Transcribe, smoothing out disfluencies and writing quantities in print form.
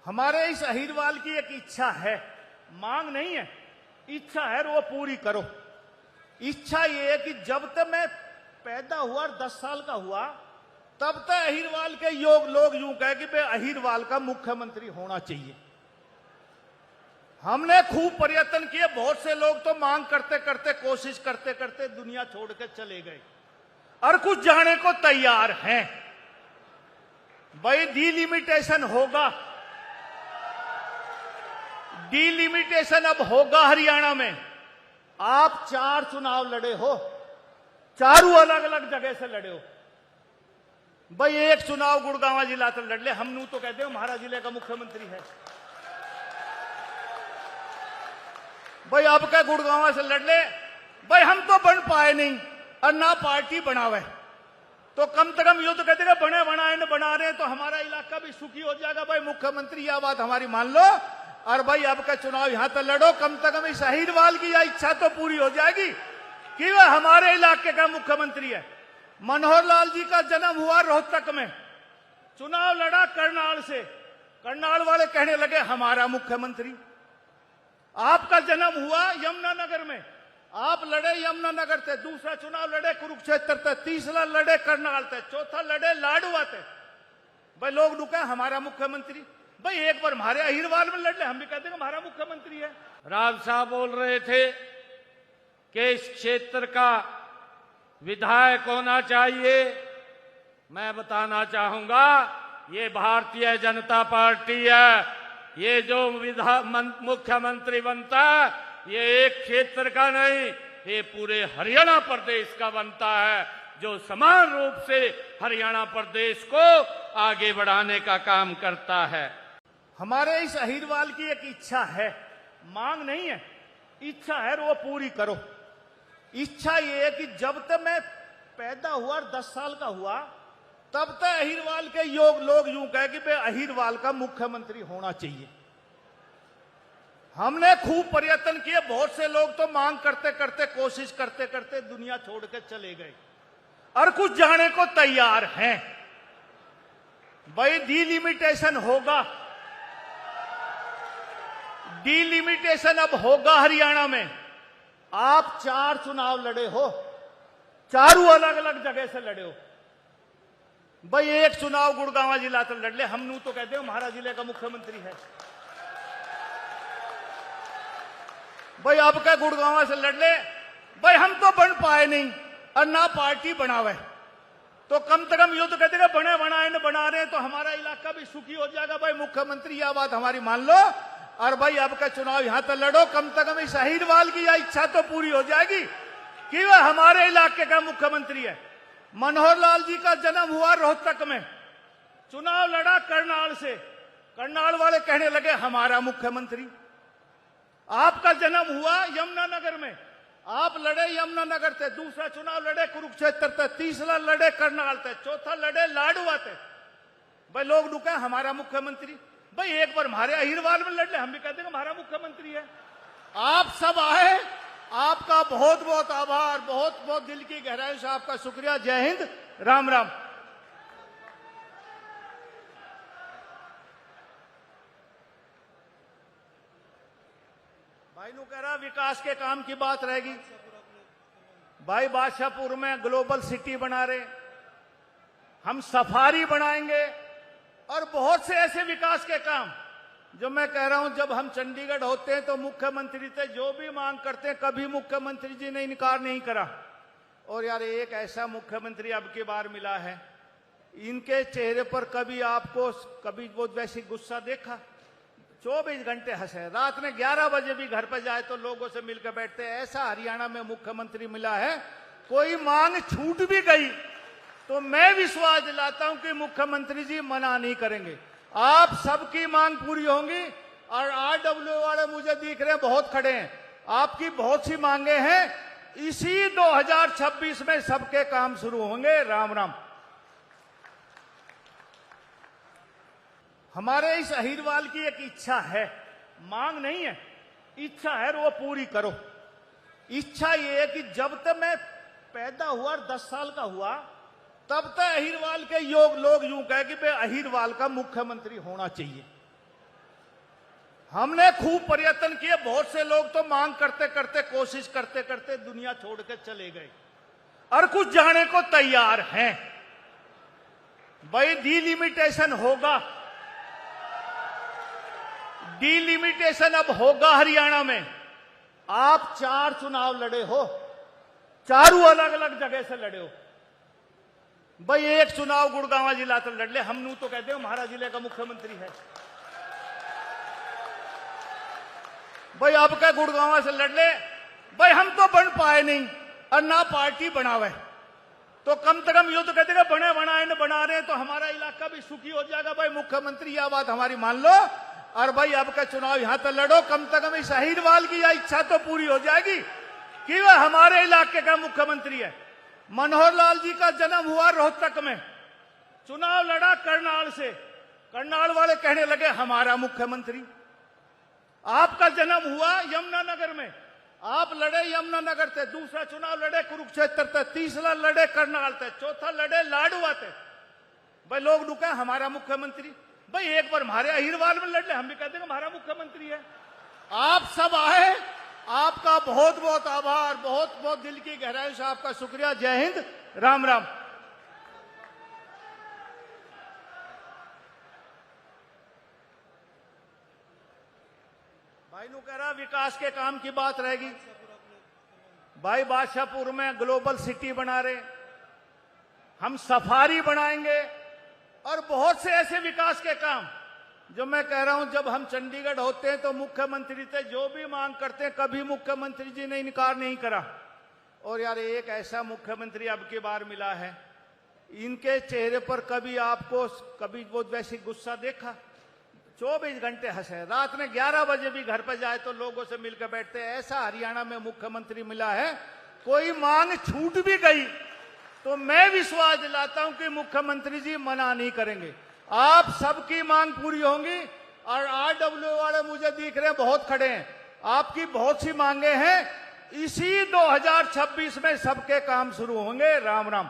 हमारे इस अहीरवाल की एक इच्छा है, मांग नहीं है, इच्छा है और वो पूरी करो। इच्छा ये है कि जब तक मैं पैदा हुआ और 10 साल का हुआ तब तक अहीरवाल के लोग यूं कहे कि भाई अहीरवाल का मुख्यमंत्री होना चाहिए। हमने खूब प्रयत्न किए, बहुत से लोग तो मांग करते करते कोशिश करते करते दुनिया छोड़ के चले गए और कुछ जाने को तैयार हैं। भाई डिलिमिटेशन होगा, डिलिमिटेशन अब होगा हरियाणा में। आप 4 चुनाव लड़े हो, चारों अलग अलग जगह से लड़े हो। भाई एक चुनाव गुड़गांव जिला से लड़ ले, हम नू तो कहते हो हमारा जिले का मुख्यमंत्री है। भाई अब क्या गुड़गांव से लड़ ले, भाई हम तो बन पाए नहीं और ना पार्टी बनावे, तो कम से कम ये तो कहते बने बनाए न बना रहे तो हमारा इलाका भी सुखी हो जाएगा। भाई मुख्यमंत्री यह बात हमारी मान लो और भाई अब का चुनाव यहां तक लड़ो, कम से कम इस अहीरवाल की यह इच्छा तो पूरी हो जाएगी कि वह हमारे इलाके का मुख्यमंत्री है। मनोहर लाल जी का जन्म हुआ रोहतक में, चुनाव लड़ा करनाल से, करनाल वाले कहने लगे हमारा मुख्यमंत्री। आपका जन्म हुआ यमुनानगर में, आप लड़े यमुनानगर से, दूसरा चुनाव लड़े कुरुक्षेत्र से, तीसरा लड़े करनाल से, चौथा लड़े लाडवा से। भाई लोग रुके हमारा मुख्यमंत्री। भाई एक बार हमारे अहीरवाल में लड़ ले, हम भी कहते हैं हमारा मुख्यमंत्री है। राव साहब बोल रहे थे कि इस क्षेत्र का विधायक होना चाहिए। मैं बताना चाहूंगा ये भारतीय जनता पार्टी है। ये जो मुख्यमंत्री बनता है ये एक क्षेत्र का नहीं, ये पूरे हरियाणा प्रदेश का बनता है, जो समान रूप से हरियाणा प्रदेश को आगे बढ़ाने का काम करता है। हमारे इस अहीरवाल की एक इच्छा है, मांग नहीं है, इच्छा है और वो पूरी करो। इच्छा ये है कि जब तक मैं पैदा हुआ और 10 साल का हुआ तब तक अहीरवाल के लोग यूं कहे कि भाई अहीरवाल का मुख्यमंत्री होना चाहिए। हमने खूब प्रयत्न किए, बहुत से लोग तो मांग करते करते कोशिश करते करते दुनिया छोड़ के चले गए और कुछ जाने को तैयार हैं। भाई डिलिमिटेशन होगा, डिलिमिटेशन अब होगा हरियाणा में। आप 4 चुनाव लड़े हो, चारों अलग अलग जगह से लड़े हो। भाई एक चुनाव गुड़गांव जिला से लड़ ले, हम नू तो कहते हो हमारा जिले का मुख्यमंत्री है। भाई अब क्या गुड़गांव से लड़ ले, भाई हम तो बन पाए नहीं और ना पार्टी बनावे, तो कम से कम ये तो कहते बने बनाए न बना रहे तो हमारा इलाका भी सुखी हो जाएगा। भाई मुख्यमंत्री यह बात हमारी मान लो और भाई अब का चुनाव यहां तक लड़ो, कम से कम इस अहीरवाल की यह इच्छा तो पूरी हो जाएगी कि वह हमारे इलाके का मुख्यमंत्री है। मनोहर लाल जी का जन्म हुआ रोहतक में, चुनाव लड़ा करनाल से, करनाल वाले कहने लगे हमारा मुख्यमंत्री। आपका जन्म हुआ यमुनानगर में, आप लड़े यमुनानगर से, दूसरा चुनाव लड़े कुरुक्षेत्र से, तीसरा लड़े करनाल से, चौथा लड़े लाडवा से। भाई लोग रुके हमारा मुख्यमंत्री। भाई एक बार हमारे अहीरवाल में लड़ ले, हम भी कहते हैं हमारा मुख्यमंत्री है। आप सब आए, आपका बहुत बहुत आभार, बहुत बहुत दिल की गहराई से आपका शुक्रिया। जय हिंद, राम राम। भाई नु कह रहा विकास के काम की बात रहेगी। भाई बादशाहपुर में ग्लोबल सिटी बना रहे, हम सफारी बनाएंगे और बहुत से ऐसे विकास के काम जो मैं कह रहा हूं। जब हम चंडीगढ़ होते हैं तो मुख्यमंत्री से जो भी मांग करते हैं कभी मुख्यमंत्री जी ने इनकार नहीं करा। और यार एक ऐसा मुख्यमंत्री अब की बार मिला है, इनके चेहरे पर कभी आपको कभी वो वैसी गुस्सा देखा? 24 घंटे हंसे, रात में 11 बजे भी घर पर जाए तो लोगों से मिलकर बैठते हैं। ऐसा हरियाणा में मुख्यमंत्री मिला है। कोई मांग छूट भी गई तो मैं विश्वास दिलाता हूं कि मुख्यमंत्री जी मना नहीं करेंगे, आप सबकी मांग पूरी होंगी। और आरडब्ल्यू वाले मुझे दिख रहे हैं बहुत खड़े हैं, आपकी बहुत सी मांगे हैं। इसी 2026 में सबके काम शुरू होंगे। राम राम। हमारे इस अहीरवाल की एक इच्छा है, मांग नहीं है, इच्छा है और वो पूरी करो। इच्छा ये है कि जब तक मैं पैदा हुआ और 10 साल का हुआ तब तक अहीरवाल के लोग यूं कहे कि भाई अहीरवाल का मुख्यमंत्री होना चाहिए। हमने खूब प्रयत्न किए, बहुत से लोग तो मांग करते करते, कोशिश करते करते दुनिया छोड़ के चले गए और कुछ जाने को तैयार हैं। भाई डिलिमिटेशन होगा, डिलिमिटेशन अब होगा हरियाणा में। आप 4 चुनाव लड़े हो, चारों अलग अलग जगह से लड़े हो। भाई एक चुनाव गुड़गांव जिला से लड़ ले, हम नू तो कहते हो हमारा जिले का मुख्यमंत्री है। भाई अब क्या गुड़गांव से लड़ ले, भाई हम तो बन पाए नहीं और ना पार्टी बनावे, तो कम से कम ये तो कहते बने बनाए न बना रहे तो हमारा इलाका भी सुखी हो जाएगा। भाई मुख्यमंत्री यह बात हमारी मान लो, और भाई अब का चुनाव यहां तक लड़ो, कम से कम इस अहीरवाल की यह इच्छा तो पूरी हो जाएगी कि वह हमारे इलाके का मुख्यमंत्री है। मनोहर लाल जी का जन्म हुआ रोहतक में, चुनाव लड़ा करनाल से, करनाल वाले कहने लगे हमारा मुख्यमंत्री। आपका जन्म हुआ यमुनानगर में, आप लड़े यमुनानगर से, दूसरा चुनाव लड़े कुरुक्षेत्र से, तीसरा लड़े करनाल से, चौथा लड़े लाडवा से। भाई लोग रुके हमारा मुख्यमंत्री। भाई एक बार हमारे अहीरवाल में लड़ ले, हम भी कहते हैं हमारा मुख्यमंत्री है। आप सब आए, आपका बहुत बहुत आभार, बहुत बहुत दिल की गहराई से आपका शुक्रिया। जय हिंद, राम राम। भाई नु कह रहा विकास के काम की बात रहेगी। भाई बादशाहपुर में ग्लोबल सिटी बना रहे, हम सफारी बनाएंगे और बहुत से ऐसे विकास के काम जो मैं कह रहा हूं। जब हम चंडीगढ़ होते हैं तो मुख्यमंत्री से जो भी मांग करते हैं कभी मुख्यमंत्री जी ने इनकार नहीं करा। और यार एक ऐसा मुख्यमंत्री अब की बार मिला है, इनके चेहरे पर कभी आपको कभी वो वैसी गुस्सा देखा? 24 घंटे हंसे, रात में 11 बजे भी घर पर जाए तो लोगों से मिलकर बैठते हैं। ऐसा हरियाणा में मुख्यमंत्री मिला है। कोई मांग छूट भी गई तो मैं विश्वास दिलाता हूं कि मुख्यमंत्री जी मना नहीं करेंगे, आप सबकी मांग पूरी होंगी। और आरडब्ल्यू वाले मुझे दिख रहे हैं बहुत खड़े हैं, आपकी बहुत सी मांगे हैं, इसी 2026 में सबके काम शुरू होंगे। राम राम।